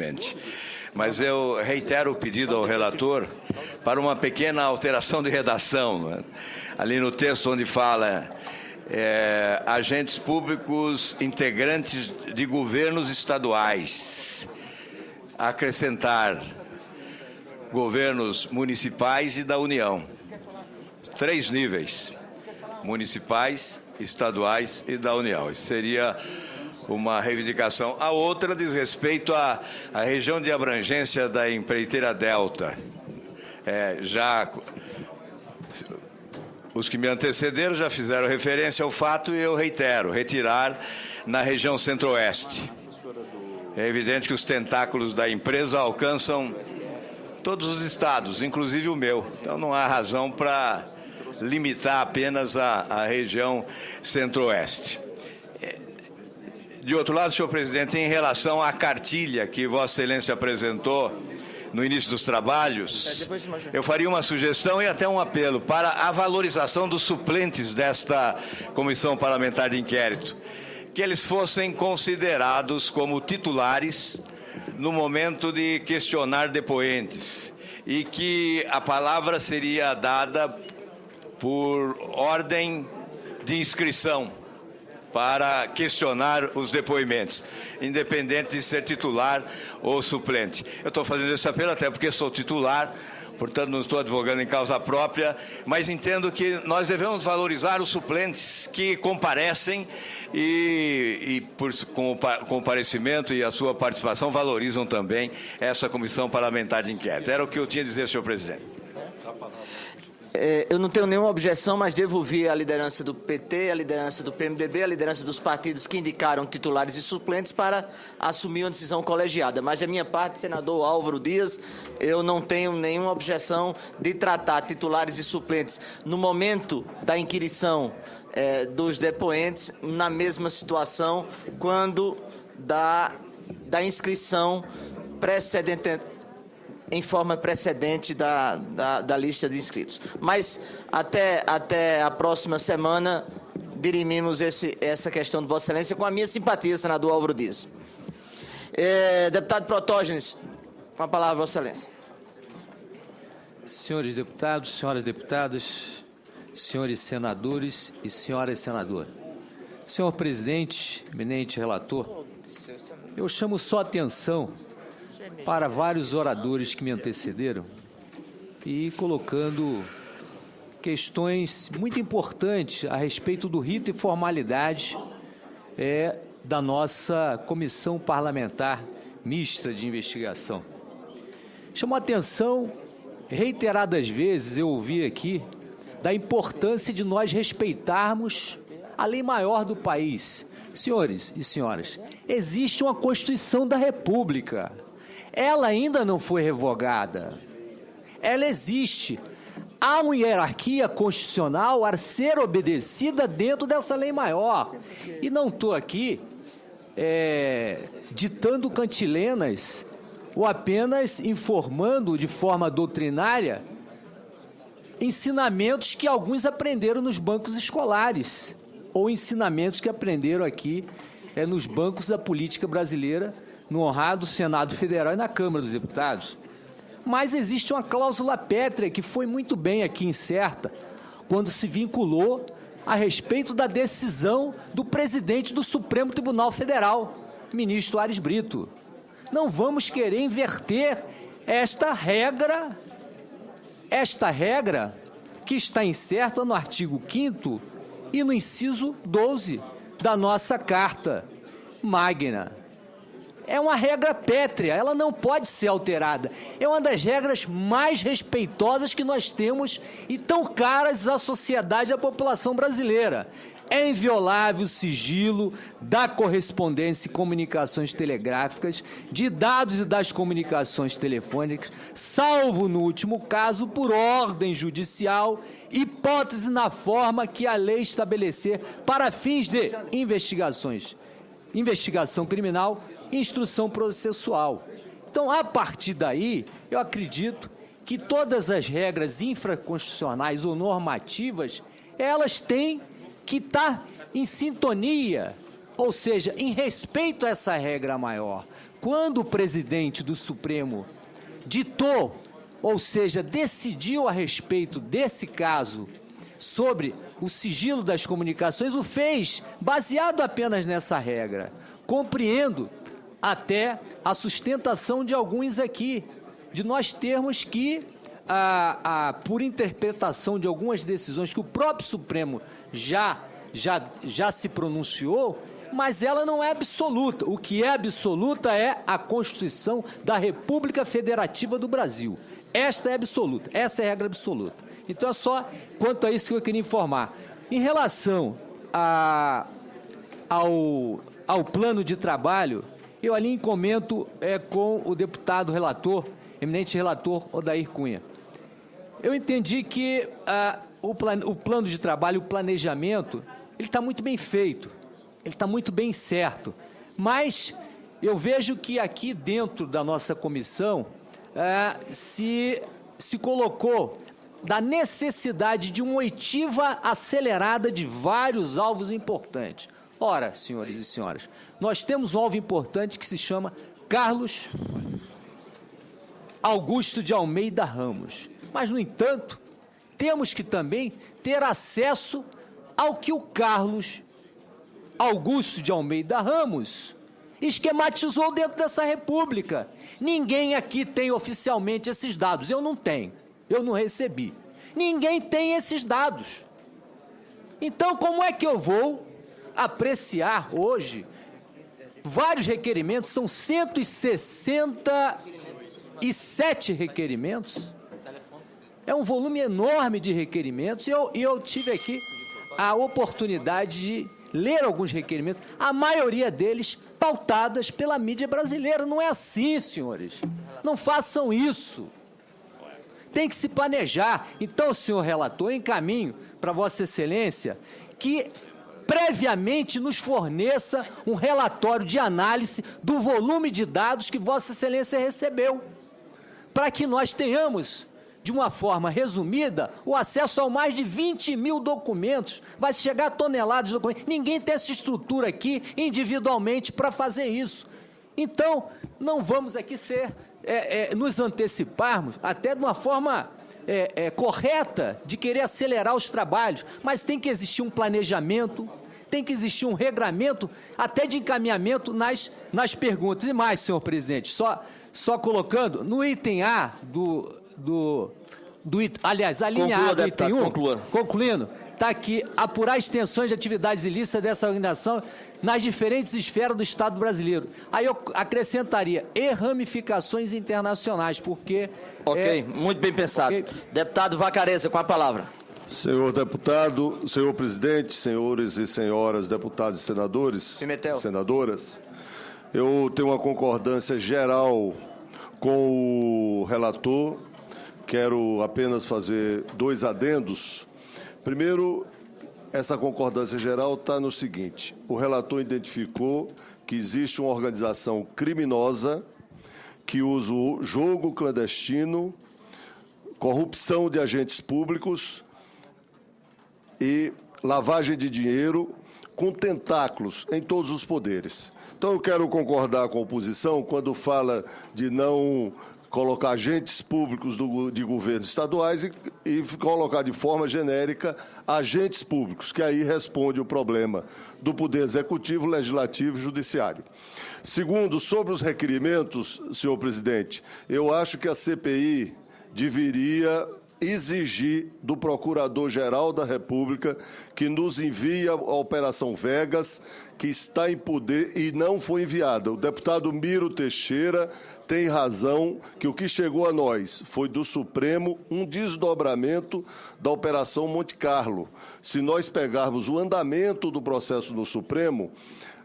presidente. Mas eu reitero o pedido ao relator para uma pequena alteração de redação, né? Ali no texto onde fala agentes públicos integrantes de governos estaduais, acrescentar governos municipais e da União. 3 níveis: municipais, estaduais e da União. Isso seria uma reivindicação. A outra diz respeito à região de abrangência da empreiteira Delta. Já os que me antecederam já fizeram referência ao fato e eu reitero: retirar na região centro-oeste. É evidente que os tentáculos da empresa alcançam todos os estados, inclusive o meu. Então não há razão para limitar apenas a região centro-oeste. De outro lado, senhor presidente, em relação à cartilha que Vossa Excelência apresentou no início dos trabalhos, eu faria uma sugestão e até um apelo para a valorização dos suplentes desta Comissão Parlamentar de Inquérito, que eles fossem considerados como titulares no momento de questionar depoentes e que a palavra seria dada por ordem de inscrição para questionar os depoimentos, independente de ser titular ou suplente. Eu estou fazendo esse apelo até porque sou titular, portanto não estou advogando em causa própria, mas entendo que nós devemos valorizar os suplentes que comparecem com o comparecimento e a sua participação valorizam também essa Comissão Parlamentar de Inquérito. Era o que eu tinha a dizer, senhor presidente. Eu não tenho nenhuma objeção, mas devo ouvir a liderança do PT, a liderança do PMDB, a liderança dos partidos que indicaram titulares e suplentes para assumir uma decisão colegiada. Mas, da minha parte, senador Álvaro Dias, eu não tenho nenhuma objeção de tratar titulares e suplentes no momento da inquirição dos depoentes na mesma situação quando da inscrição precedente, em forma precedente da lista de inscritos. Mas até a próxima semana dirimimos essa questão de Vossa Excelência com a minha simpatia, senador Álvaro Dias. Deputado Protógenes, com a palavra, Vossa Excelência. Senhores deputados, senhoras deputadas, senhores senadores e senhoras senadoras. Senhor presidente, eminente relator, eu chamo só atenção para vários oradores que me antecederam e colocando questões muito importantes a respeito do rito e formalidade da nossa comissão parlamentar mista de investigação. Chamou atenção, reiteradas vezes eu ouvi aqui, da importância de nós respeitarmos a lei maior do país. Senhores e senhoras, existe uma Constituição da República. Ela ainda não foi revogada. Ela existe. Há uma hierarquia constitucional a ser obedecida dentro dessa lei maior. E não estou aqui ditando cantilenas ou apenas informando de forma doutrinária ensinamentos que alguns aprenderam nos bancos escolares ou ensinamentos que aprenderam aqui nos bancos da política brasileira, no honrado Senado Federal e na Câmara dos Deputados. Mas existe uma cláusula pétrea que foi muito bem aqui incerta, quando se vinculou a respeito da decisão do presidente do Supremo Tribunal Federal, ministro Ares Brito. Não vamos querer inverter esta regra que está incerta no artigo 5º e no inciso 12 da nossa Carta Magna. É uma regra pétrea, ela não pode ser alterada. É uma das regras mais respeitosas que nós temos e tão caras à sociedade e à população brasileira. É inviolável o sigilo da correspondência e comunicações telegráficas, de dados e das comunicações telefônicas, salvo, no último caso, por ordem judicial, hipótese na forma que a lei estabelecer para fins de investigação criminal, instrução processual. Então, a partir daí, eu acredito que todas as regras infraconstitucionais ou normativas, elas têm que estar em sintonia, ou seja, em respeito a essa regra maior. quando o presidente do Supremo ditou, ou seja, decidiu a respeito desse caso sobre o sigilo das comunicações, o fez baseado apenas nessa regra. Compreendo até a sustentação de alguns aqui, de nós termos que, por interpretação de algumas decisões que o próprio Supremo já se pronunciou, mas ela não é absoluta. O que é absoluta é a Constituição da República Federativa do Brasil. Esta é absoluta, essa é a regra absoluta. Então é só quanto a isso que eu queria informar. Em relação ao plano de trabalho, eu ali comento com o deputado relator, eminente relator Odair Cunha. Eu entendi que o plano de trabalho, o planejamento, ele está muito bem feito, ele está muito bem certo, mas eu vejo que aqui dentro da nossa comissão se colocou da necessidade de uma oitiva acelerada de vários alvos importantes. Ora, senhores e senhoras, nós temos um alvo importante que se chama Carlos Augusto de Almeida Ramos. Mas, no entanto, temos que também ter acesso ao que o Carlos Augusto de Almeida Ramos esquematizou dentro dessa república. Ninguém aqui tem oficialmente esses dados. Eu não tenho. Eu não recebi. Ninguém tem esses dados. Então, como é que eu vou apreciar hoje vários requerimentos? São 167 requerimentos. É um volume enorme de requerimentos. E eu tive aqui a oportunidade de ler alguns requerimentos, a maioria deles pautadas pela mídia brasileira. Não é assim, senhores. Não façam isso. Tem que se planejar. Então, senhor relator, encaminho para Vossa Excelência que previamente nos forneça um relatório de análise do volume de dados que Vossa Excelência recebeu, para que nós tenhamos, de uma forma resumida, o acesso a mais de 20 mil documentos. Vai chegar a toneladas de documentos. Ninguém tem essa estrutura aqui individualmente para fazer isso. Então, não vamos aqui nos anteciparmos, até de uma forma correta, de querer acelerar os trabalhos, mas tem que existir um planejamento, tem que existir um regramento, até de encaminhamento nas perguntas. E mais, senhor presidente, só colocando, no item A aliás, a linha A do item 1, concluindo, está aqui, apurar extensões de atividades ilícitas dessa organização nas diferentes esferas do Estado brasileiro. Aí eu acrescentaria, e ramificações internacionais, porque... Ok, muito bem pensado. Okay. Deputado Vacarezza, com a palavra. Senhor deputado, senhor presidente, senhores e senhoras deputados e senadores, Pimentel. Senadoras, eu tenho uma concordância geral com o relator. Quero apenas fazer 2 adendos. Primeiro, essa concordância geral está no seguinte: o relator identificou que existe uma organização criminosa que usa o jogo clandestino, corrupção de agentes públicos e lavagem de dinheiro com tentáculos em todos os poderes. Então, eu quero concordar com a oposição quando fala de não colocar agentes públicos de governos estaduais e colocar de forma genérica agentes públicos, que aí responde o problema do Poder Executivo, Legislativo e Judiciário. Segundo, sobre os requerimentos, senhor presidente, eu acho que a CPI deveria exigir do Procurador-Geral da República que nos envie a Operação Vegas, que está em poder e não foi enviada. O deputado Miro Teixeira tem razão que o que chegou a nós foi do Supremo um desdobramento da Operação Monte Carlo. Se nós pegarmos o andamento do processo no Supremo,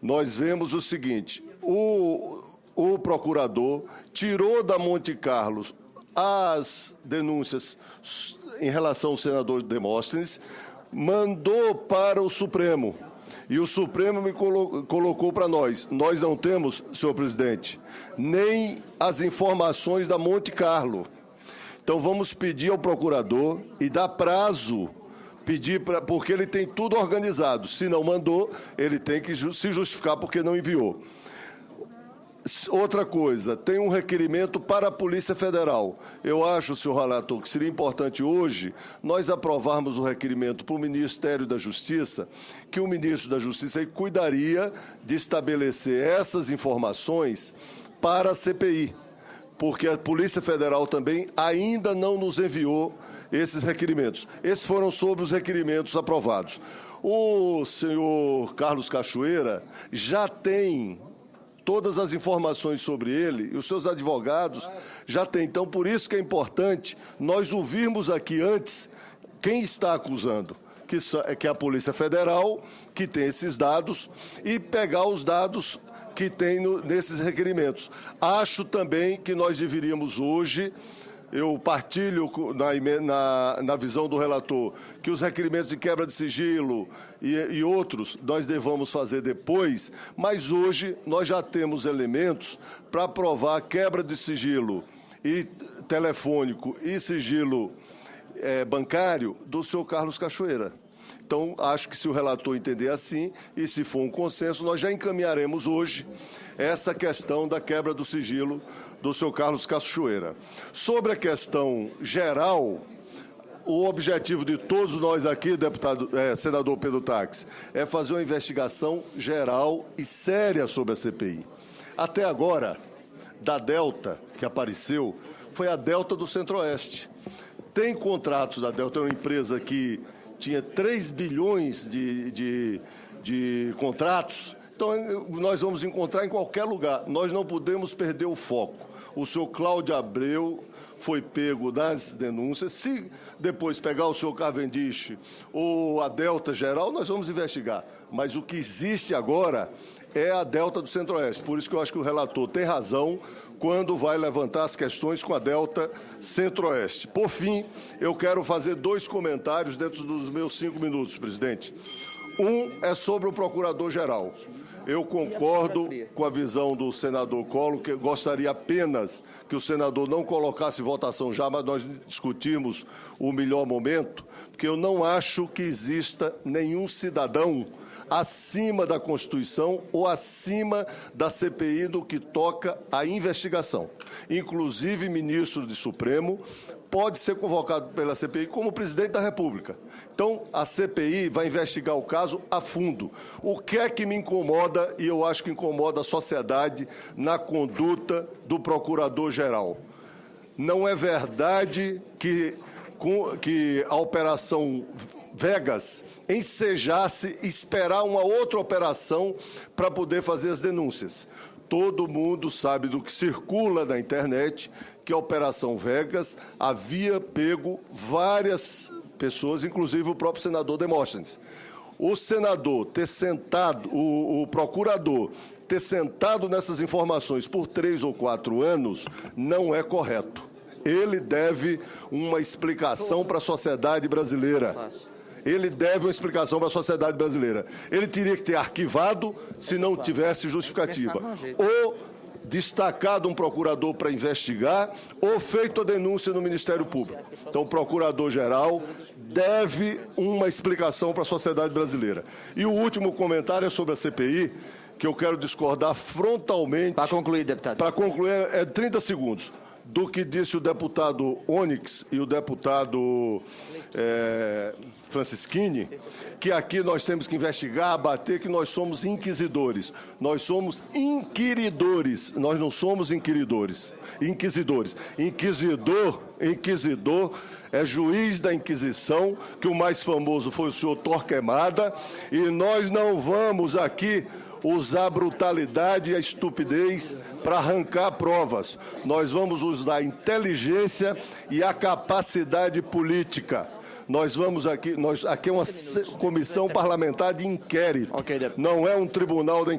nós vemos o seguinte: o procurador tirou da Monte Carlo as denúncias em relação ao senador Demóstenes, mandou para o Supremo. E o Supremo me colocou para nós. Nós não temos, senhor presidente, nem as informações da Monte Carlo. Então, vamos pedir ao procurador e dar prazo, porque ele tem tudo organizado. Se não mandou, ele tem que se justificar porque não enviou. Outra coisa, tem um requerimento para a Polícia Federal. Eu acho, senhor relator, que seria importante hoje nós aprovarmos o requerimento para o Ministério da Justiça, que o ministro da Justiça cuidaria de estabelecer essas informações para a CPI, porque a Polícia Federal também ainda não nos enviou esses requerimentos. Esses foram sobre os requerimentos aprovados. O senhor Carlos Cachoeira já tem todas as informações sobre ele, e os seus advogados já têm. Então, por isso que é importante nós ouvirmos aqui antes quem está acusando, que é a Polícia Federal, que tem esses dados, e pegar os dados que tem nesses requerimentos. Acho também que nós deveríamos hoje, eu partilho na visão do relator, que os requerimentos de quebra de sigilo e outros nós devamos fazer depois, mas hoje nós já temos elementos para provar quebra de sigilo e telefônico e sigilo bancário do senhor Carlos Cachoeira. Então, acho que se o relator entender assim, e se for um consenso, nós já encaminharemos hoje essa questão da quebra do sigilo do senhor Carlos Cachoeira. Sobre a questão geral, o objetivo de todos nós aqui, senador Pedro Táxi, é fazer uma investigação geral e séria sobre a CPI. Até agora, da Delta, que apareceu, foi a Delta do Centro-Oeste. Tem contratos da Delta, é uma empresa que tinha 3 bilhões de contratos. Então, nós vamos encontrar em qualquer lugar. Nós não podemos perder o foco. O senhor Cláudio Abreu foi pego nas denúncias. Se depois pegar o senhor Cavendish ou a Delta Geral, nós vamos investigar. Mas o que existe agora é a Delta do Centro-Oeste. Por isso que eu acho que o relator tem razão quando vai levantar as questões com a Delta Centro-Oeste. Por fim, eu quero fazer 2 comentários dentro dos meus 5 minutos, presidente. Um é sobre o Procurador-Geral. Eu concordo com a visão do senador Collor, que gostaria apenas que o senador não colocasse votação já, mas nós discutimos o melhor momento, porque eu não acho que exista nenhum cidadão acima da Constituição ou acima da CPI no que toca à investigação. Inclusive, ministro do Supremo pode ser convocado pela CPI como presidente da República. Então, a CPI vai investigar o caso a fundo. O que é que me incomoda, e eu acho que incomoda a sociedade, na conduta do Procurador-Geral? Não é verdade que a Operação Vegas ensejasse esperar uma outra operação para poder fazer as denúncias. Todo mundo sabe do que circula na internet, que a Operação Vegas havia pego várias pessoas, inclusive o próprio senador Demóstenes. O senador ter sentado, o procurador ter sentado nessas informações por 3 ou 4 anos não é correto. Ele deve uma explicação para a sociedade brasileira. Ele deve uma explicação para a sociedade brasileira. Ele teria que ter arquivado se não tivesse justificativa. Ou destacado um procurador para investigar, ou feito a denúncia no Ministério Público. Então, o Procurador-Geral deve uma explicação para a sociedade brasileira. E o último comentário é sobre a CPI, que eu quero discordar frontalmente. Para concluir, deputado. Para concluir, 30 segundos. Do que disse o deputado Onyx e o deputado Francischini, que aqui nós temos que investigar, abater, que nós somos inquisidores. Nós somos inquiridores, nós não somos inquiridores. Inquisidores. Inquisidor é juiz da Inquisição, que o mais famoso foi o senhor Torquemada, e nós não vamos aqui usar a brutalidade e a estupidez para arrancar provas. Nós vamos usar a inteligência e a capacidade política. Nós vamos aqui é uma comissão parlamentar de inquérito, não é um tribunal da Inquisição.